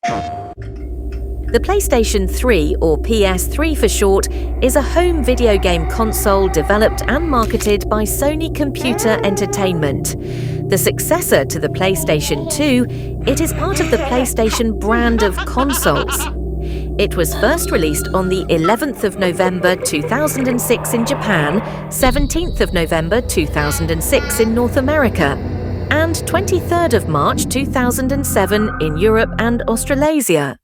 The PlayStation 3, or PS3 for short, is a home video game console developed and marketed by Sony Computer Entertainment. The successor to the PlayStation 2, it is part of the PlayStation brand of consoles. It was first released on the 11th of November 2006 in Japan, 17th of November 2006 in North America, and 23rd of March 2007 in Europe and Australasia.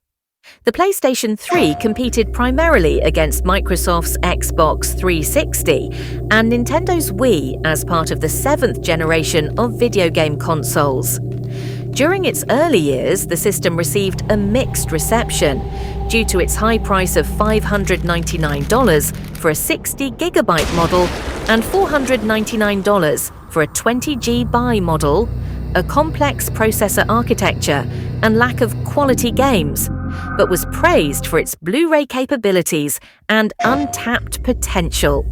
The PlayStation 3 competed primarily against Microsoft's Xbox 360 and Nintendo's Wii as part of the 7th generation of video game consoles. During its early years, the system received a mixed reception due to its high price of $599 for a 60GB model and $499 for a 20GB model, a complex processor architecture, and lack of quality games, but was praised for its Blu-ray capabilities and untapped potential.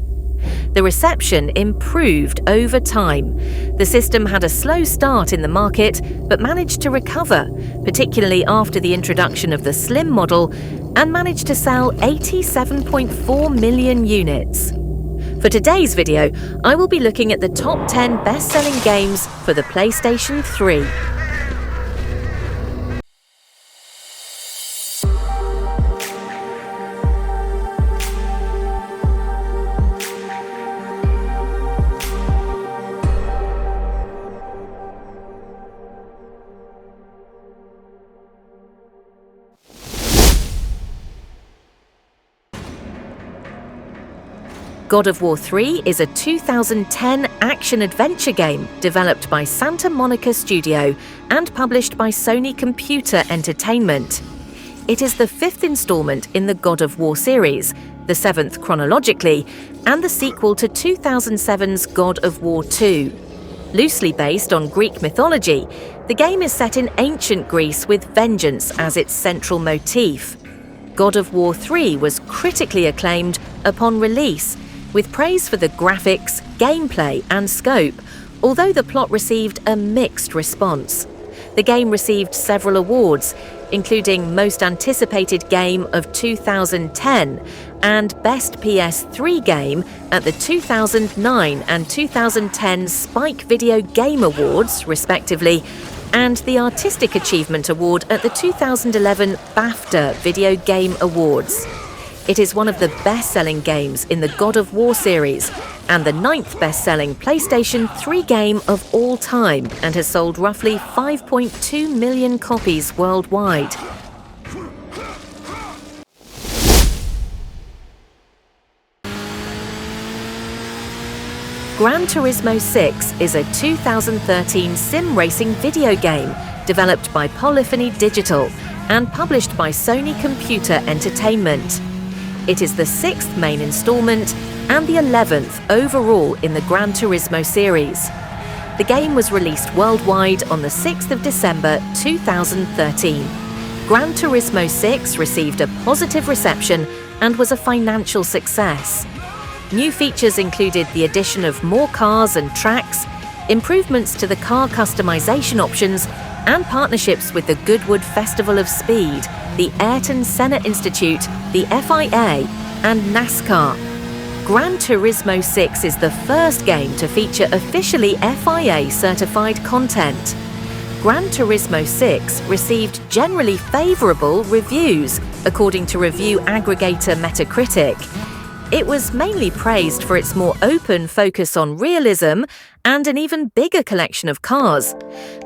The reception improved over time. The system had a slow start in the market, but managed to recover, particularly after the introduction of the Slim model, and managed to sell 87.4 million units. For today's video, I will be looking at the top 10 best-selling games for the PlayStation 3. God of War 3 is a 2010 action-adventure game developed by Santa Monica Studio and published by Sony Computer Entertainment. It is the 5th installment in the God of War series, the 7th chronologically, and the sequel to 2007's God of War 2. Loosely based on Greek mythology, the game is set in ancient Greece with vengeance as its central motif. God of War 3 was critically acclaimed upon release, with praise for the graphics, gameplay, and scope, although the plot received a mixed response. The game received several awards, including Most Anticipated Game of 2010 and Best PS3 Game at the 2009 and 2010 Spike Video Game Awards, respectively, and the Artistic Achievement Award at the 2011 BAFTA Video Game Awards. It is one of the best-selling games in the God of War series and the 9th best-selling PlayStation 3 game of all time and has sold roughly 5.2 million copies worldwide. Gran Turismo 6 is a 2013 sim racing video game developed by Polyphony Digital and published by Sony Computer Entertainment. It is the 6th main installment and the 11th overall in the Gran Turismo series. The game was released worldwide on the 6th of December 2013. Gran Turismo 6 received a positive reception and was a financial success. New features included the addition of more cars and tracks, improvements to the car customization options, and partnerships with the Goodwood Festival of Speed, the Ayrton Senna Institute, the FIA, and NASCAR. Gran Turismo 6 is the first game to feature officially FIA-certified content. Gran Turismo 6 received generally favourable reviews, according to review aggregator Metacritic. It was mainly praised for its more open focus on realism and an even bigger collection of cars.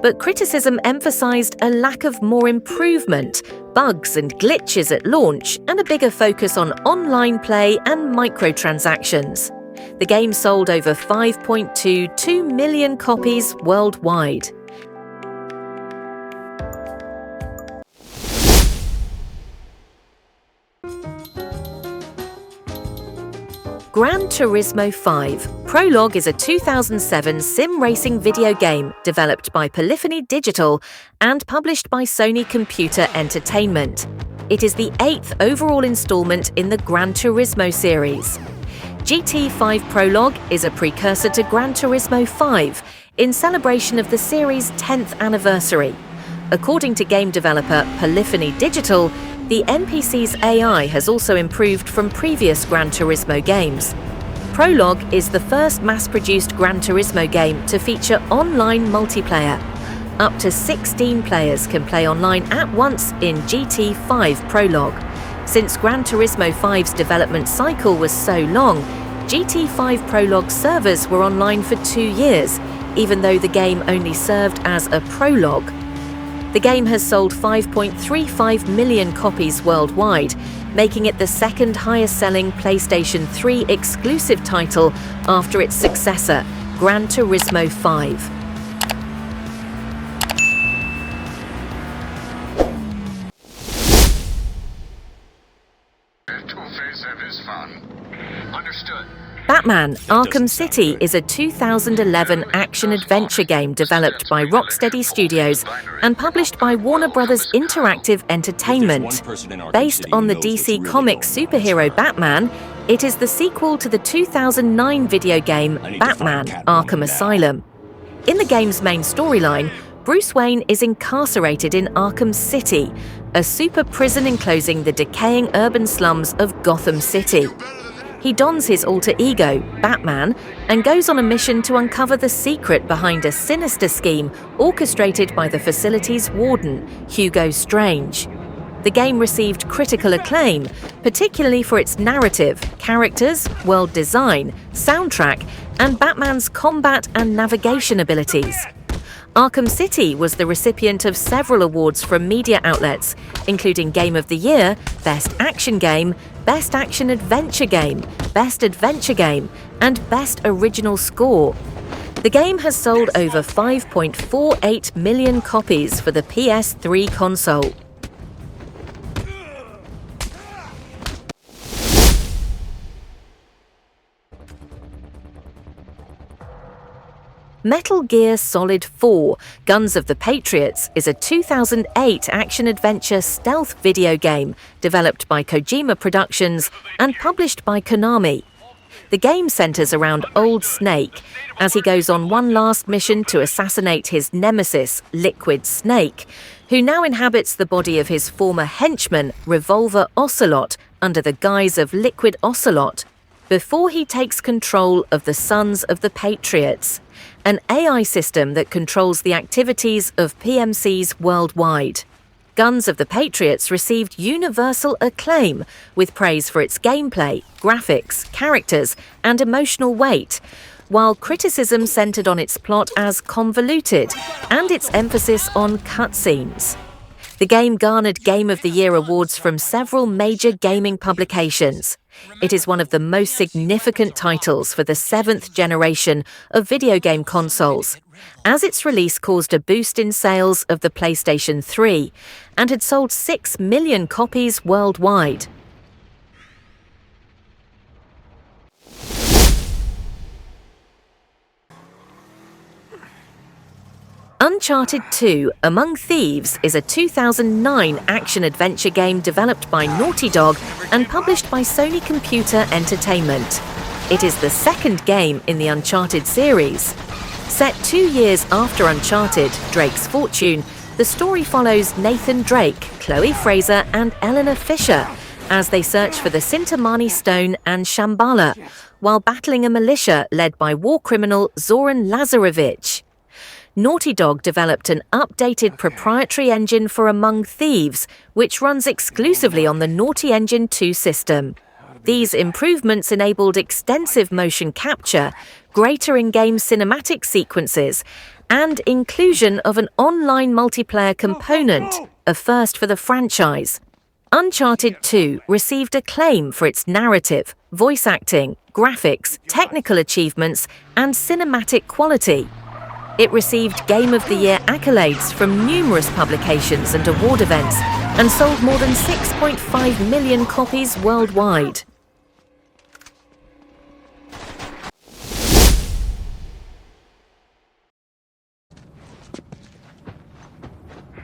But criticism emphasised a lack of more improvement, bugs and glitches at launch, and a bigger focus on online play and microtransactions. The game sold over 5.22 million copies worldwide. Gran Turismo 5 Prologue is a 2007 sim racing video game developed by Polyphony Digital and published by Sony Computer Entertainment. It is the 8th overall installment in the Gran Turismo series. GT5 Prologue is a precursor to Gran Turismo 5 in celebration of the series' 10th anniversary. According to game developer Polyphony Digital, the NPC's AI has also improved from previous Gran Turismo games. Prologue is the first mass-produced Gran Turismo game to feature online multiplayer. Up to 16 players can play online at once in GT5 Prologue. Since Gran Turismo 5's development cycle was so long, GT5 Prologue servers were online for 2 years, even though the game only served as a prologue. The game has sold 5.35 million copies worldwide, making it the second highest-selling PlayStation 3 exclusive title after its successor, Gran Turismo 5. Batman: Arkham City is a 2011 action-adventure game developed by Rocksteady Studios and published by Warner Bros. Interactive Entertainment. Based on the DC Comics superhero Batman, it is the sequel to the 2009 video game Batman: Arkham Asylum. In the game's main storyline, Bruce Wayne is incarcerated in Arkham City, a super prison enclosing the decaying urban slums of Gotham City. He dons his alter ego, Batman, and goes on a mission to uncover the secret behind a sinister scheme orchestrated by the facility's warden, Hugo Strange. The game received critical acclaim, particularly for its narrative, characters, world design, soundtrack, and Batman's combat and navigation abilities. Arkham City was the recipient of several awards from media outlets, including Game of the Year, Best Action Game, Best Action Adventure Game, Best Adventure Game, and Best Original Score. The game has sold over 5.48 million copies for the PS3 console. Metal Gear Solid 4: Guns of the Patriots is a 2008 action-adventure stealth video game developed by Kojima Productions and published by Konami. The game centers around Old Snake as he goes on one last mission to assassinate his nemesis, Liquid Snake, who now inhabits the body of his former henchman, Revolver Ocelot, under the guise of Liquid Ocelot, before he takes control of the Sons of the Patriots, an AI system that controls the activities of PMCs worldwide. Guns of the Patriots received universal acclaim, with praise for its gameplay, graphics, characters, and emotional weight, while criticism centered on its plot as convoluted and its emphasis on cutscenes. The game garnered Game of the Year awards from several major gaming publications. It is one of the most significant titles for the 7th generation of video game consoles, as its release caused a boost in sales of the PlayStation 3 and had sold 6 million copies worldwide. Uncharted 2: Among Thieves is a 2009 action-adventure game developed by Naughty Dog and published by Sony Computer Entertainment. It is the second game in the Uncharted series. Set 2 years after Uncharted: Drake's Fortune, the story follows Nathan Drake, Chloe Fraser, and Eleanor Fisher as they search for the Sintamani Stone and Shambhala, while battling a militia led by war criminal Zoran Lazarevich. Naughty Dog developed an updated proprietary engine for Among Thieves, which runs exclusively on the Naughty Engine 2 system. These improvements enabled extensive motion capture, greater in-game cinematic sequences, and inclusion of an online multiplayer component, a first for the franchise. Uncharted 2 received acclaim for its narrative, voice acting, graphics, technical achievements, and cinematic quality. It received Game of the Year accolades from numerous publications and award events and sold more than 6.5 million copies worldwide.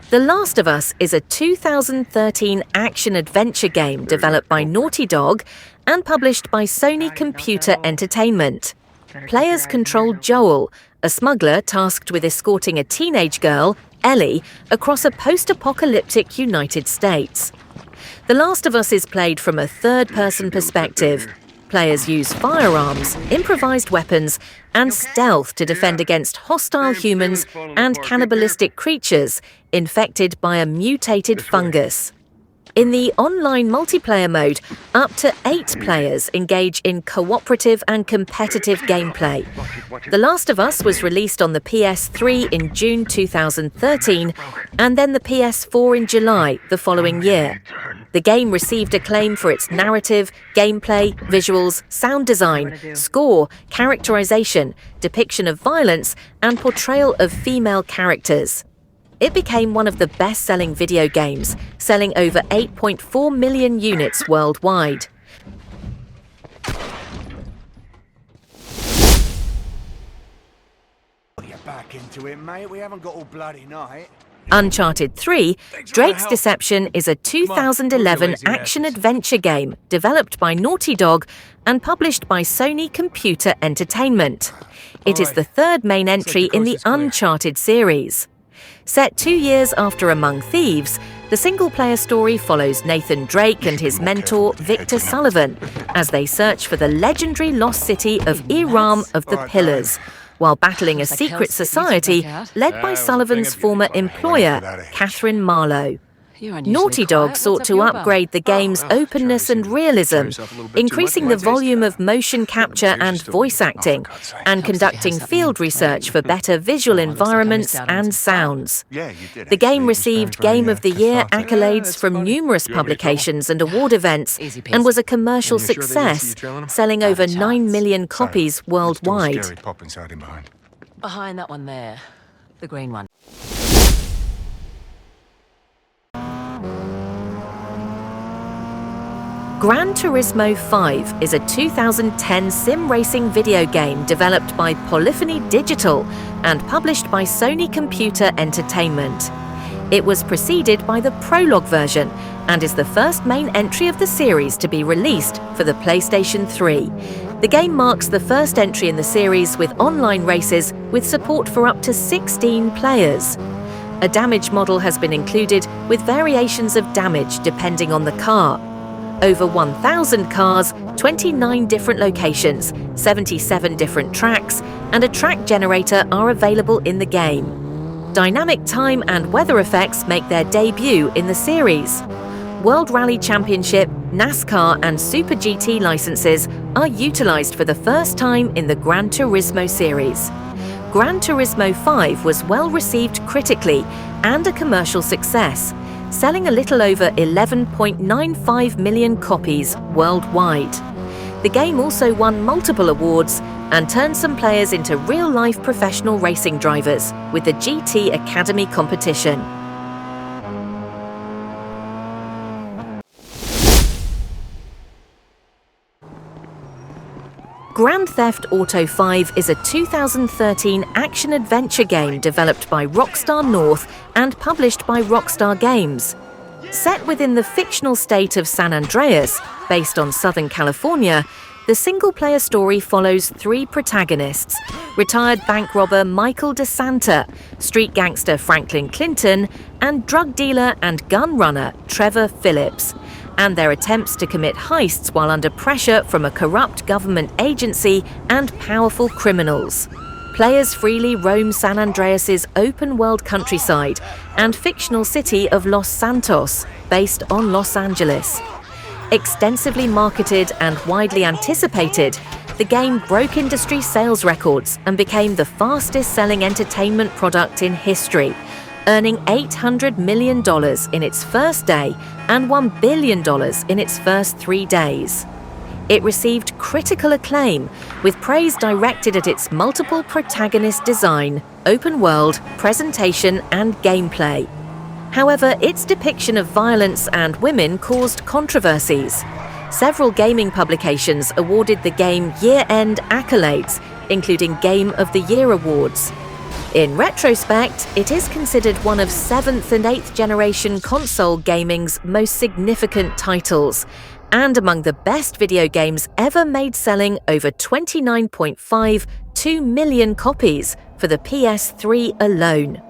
The Last of Us is a 2013 action-adventure game developed by Naughty Dog and published by Sony Computer Entertainment. Players control Joel, a smuggler tasked with escorting a teenage girl, Ellie across a post-apocalyptic United States. The Last of Us is played from a third-person perspective. Players use firearms, improvised weapons, and stealth to defend against hostile humans and cannibalistic creatures infected by a mutated fungus. In the online multiplayer mode, up to 8 players engage in cooperative and competitive gameplay. The Last of Us was released on the PS3 in June 2013 and then the PS4 in July the following year. The game received acclaim for its narrative, gameplay, visuals, sound design, score, characterization, depiction of violence, and portrayal of female characters. It became one of the best-selling video games, selling over 8.4 million units worldwide. Back into it, mate. We haven't got all bloody night. Uncharted 3, Drake's Deception is a 2011 action-adventure game developed by Naughty Dog and published by Sony Computer Entertainment. It is the third main entry in the Uncharted series. Set 2 years after Among Thieves, the single-player story follows Nathan Drake and his mentor, Victor Sullivan, as they search for the legendary lost city of Iram of the Pillars, while battling a secret society led by Sullivan's former employer, Catherine Marlowe. Naughty Dog sought to upgrade the game's openness and realism, increasing the volume of motion capture and voice acting, and conducting field research for better visual environments and sounds. The game received Game of the Year accolades from numerous publications and award events, and was a commercial success, selling over 9 million copies worldwide. Behind that one there, the green one. Gran Turismo 5 is a 2010 sim racing video game developed by Polyphony Digital and published by Sony Computer Entertainment. It was preceded by the prologue version and is the first main entry of the series to be released for the PlayStation 3. The game marks the first entry in the series with online races with support for up to 16 players. A damage model has been included with variations of damage depending on the car. Over 1,000 cars, 29 different locations, 77 different tracks, and a track generator are available in the game. Dynamic time and weather effects make their debut in the series. World Rally Championship, NASCAR, and Super GT licenses are utilized for the first time in the Gran Turismo series. Gran Turismo 5 was well received critically and a commercial success, selling a little over 11.95 million copies worldwide. The game also won multiple awards and turned some players into real-life professional racing drivers with the GT Academy competition. Grand Theft Auto 5 is a 2013 action-adventure game developed by Rockstar North and published by Rockstar Games. Set within the fictional state of San Andreas, based on Southern California, the single-player story follows 3 protagonists: retired bank robber Michael DeSanta, street gangster Franklin Clinton, and drug dealer and gun runner Trevor Phillips, and their attempts to commit heists while under pressure from a corrupt government agency and powerful criminals. Players freely roam San Andreas' open-world countryside and fictional city of Los Santos, based on Los Angeles. Extensively marketed and widely anticipated, the game broke industry sales records and became the fastest-selling entertainment product in history, earning $800 million in its first day and $1 billion in its first 3 days. It received critical acclaim, with praise directed at its multiple protagonist design, open world, presentation, and gameplay. However, its depiction of violence and women caused controversies. Several gaming publications awarded the game year-end accolades, including Game of the Year awards. In retrospect, it is considered one of 7th and 8th generation console gaming's most significant titles, and among the best video games ever made, selling over 29.52 million copies for the PS3 alone.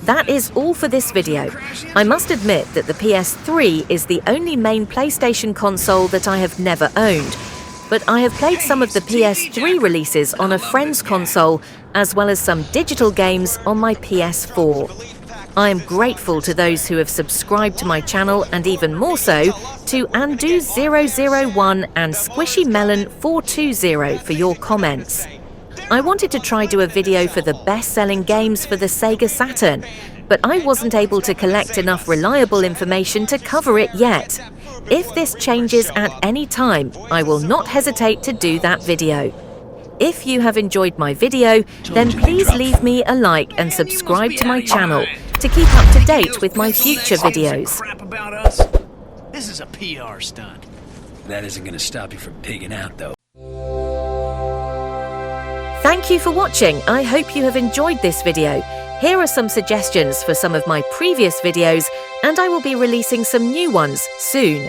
That is all for this video. I must admit that the PS3 is the only main PlayStation console that I have never owned, but I have played some of the PS3 releases on a friend's console, as well as some digital games on my PS4. I am grateful to those who have subscribed to my channel, and even more so to Andu001 and SquishyMelon420 for your comments. I wanted to try do a video for the best-selling games for the Sega Saturn, but I wasn't able to collect enough reliable information to cover it yet. If this changes at any time, I will not hesitate to do that video. If you have enjoyed my video, then please leave me a like and subscribe to my channel to keep up to date with my future videos. Crap about us? This is a PR stunt. That isn't going to stop you from pigging out, though. Thank you for watching. I hope you have enjoyed this video. Here are some suggestions for some of my previous videos, and I will be releasing some new ones soon.